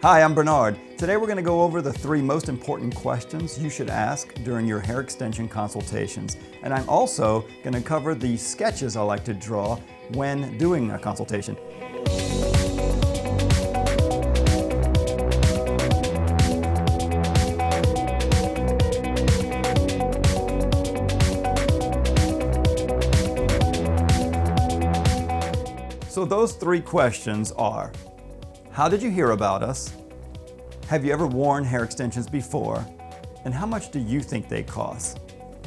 Hi, I'm Bernard. Today we're going to go over the 3 most important questions you should ask during your hair extension consultations. And I'm also going to cover the sketches I like to draw when doing a consultation. So those 3 questions are: how did you hear about us? Have you ever worn hair extensions before? And how much do you think they cost?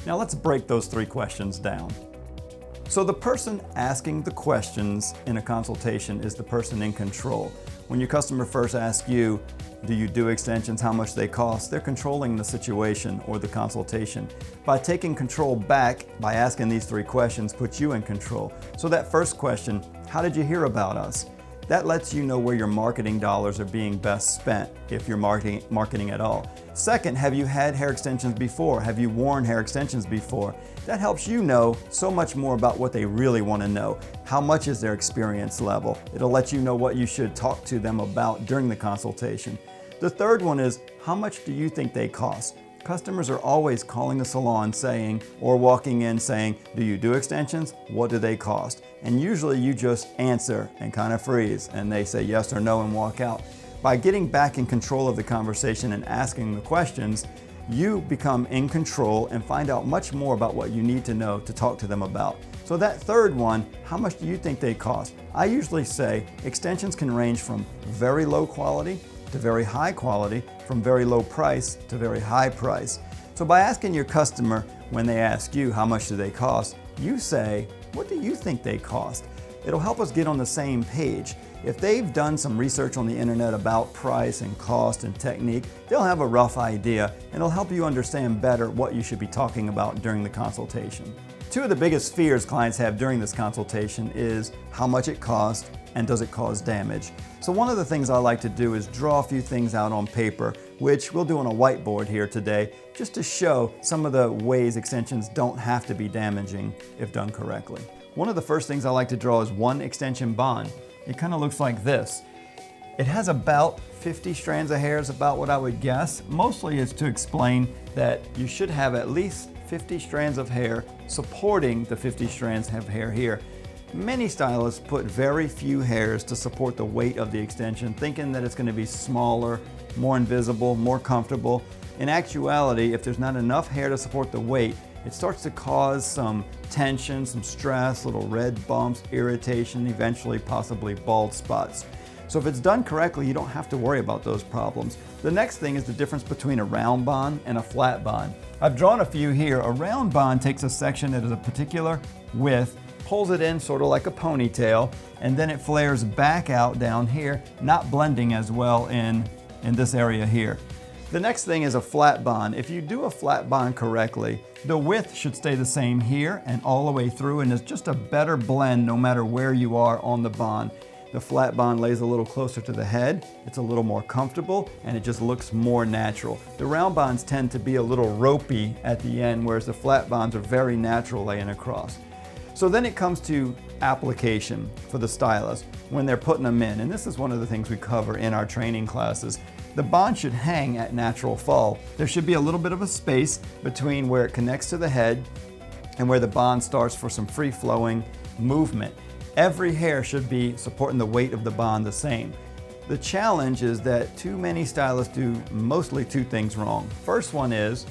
Now let's break those 3 questions down. So the person asking the questions in a consultation is the person in control. When your customer first asks you, do you do extensions, how much they cost, they're controlling the situation or the consultation. By taking control back, by asking these 3 questions, puts you in control. So that first question, how did you hear about us? That lets you know where your marketing dollars are being best spent, if you're marketing at all. Second, have you had hair extensions before? Have you worn hair extensions before? That helps you know so much more about what they really want to know. How much is their experience level? It'll let you know what you should talk to them about during the consultation. The third one is, how much do you think they cost? Customers are always calling the salon saying, or walking in saying, do you do extensions? What do they cost? And usually you just answer and kind of freeze, and they say yes or no and walk out. By getting back in control of the conversation and asking the questions, you become in control and find out much more about what you need to know to talk to them about. So that third one, how much do you think they cost? I usually say extensions can range from very low quality to very high quality, from very low price to very high price. So by asking your customer when they ask you how much do they cost, you say, what do you think they cost? It'll help us get on the same page. If they've done some research on the internet about price and cost and technique, they'll have a rough idea, and it'll help you understand better what you should be talking about during the consultation. 2 of the biggest fears clients have during this consultation is how much it costs and does it cause damage. So one of the things I like to do is draw a few things out on paper, which we'll do on a whiteboard here today, just to show some of the ways extensions don't have to be damaging if done correctly. One of the first things I like to draw is one extension bond. It kind of looks like this. It has about 50 strands of hair is about what I would guess. Mostly it's to explain that you should have at least 50 strands of hair supporting the 50 strands of hair here. Many stylists put very few hairs to support the weight of the extension, thinking that it's going to be smaller, more invisible, more comfortable. In actuality, if there's not enough hair to support the weight, it starts to cause some tension, some stress, little red bumps, irritation, eventually possibly bald spots. So if it's done correctly, you don't have to worry about those problems. The next thing is the difference between a round bond and a flat bond. I've drawn a few here. A round bond takes a section that is a particular width, pulls it in sort of like a ponytail, and then it flares back out down here, not blending as well in this area here. The next thing is a flat bond. If you do a flat bond correctly, the width should stay the same here and all the way through, and it's just a better blend no matter where you are on the bond. The flat bond lays a little closer to the head, it's a little more comfortable, and it just looks more natural. The round bonds tend to be a little ropey at the end, whereas the flat bonds are very natural laying across. So then it comes to application for the stylist when they're putting them in, and this is one of the things we cover in our training classes. The bond should hang at natural fall. There should be a little bit of a space between where it connects to the head and where the bond starts for some free-flowing movement. Every hair should be supporting the weight of the bond the same. The challenge is that too many stylists do mostly 2 things wrong. First one is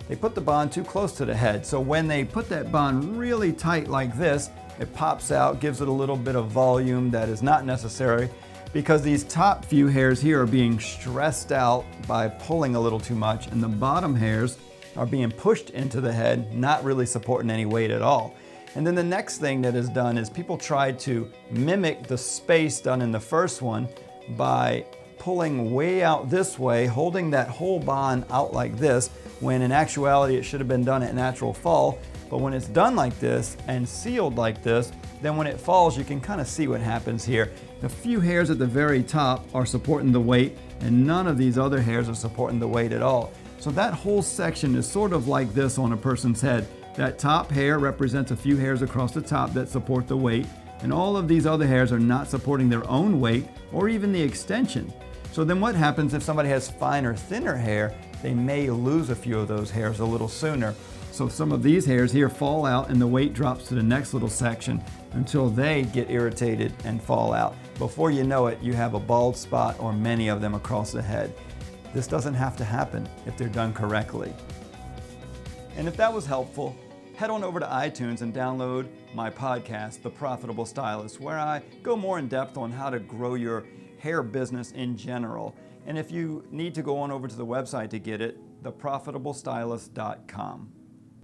they put the bond too close to the head. So when they put that bond really tight like this, it pops out, gives it a little bit of volume that is not necessary, because these top few hairs here are being stressed out by pulling a little too much, and the bottom hairs are being pushed into the head, not really supporting any weight at all. And then the next thing that is done is people try to mimic the space done in the first one by pulling way out this way, holding that whole bond out like this, when in actuality it should have been done at natural fall. But when it's done like this and sealed like this, then when it falls, you can kind of see what happens here. The few hairs at the very top are supporting the weight, and none of these other hairs are supporting the weight at all. So that whole section is sort of like this on a person's head. That top hair represents a few hairs across the top that support the weight, and all of these other hairs are not supporting their own weight or even the extension. So then what happens if somebody has finer, thinner hair? They may lose a few of those hairs a little sooner. So some of these hairs here fall out and the weight drops to the next little section until they get irritated and fall out. Before you know it, you have a bald spot or many of them across the head. This doesn't have to happen if they're done correctly. And if that was helpful, head on over to iTunes and download my podcast, The Profitable Stylist, where I go more in depth on how to grow your hair business in general. And if you need to go on over to the website to get it, theprofitablestylist.com.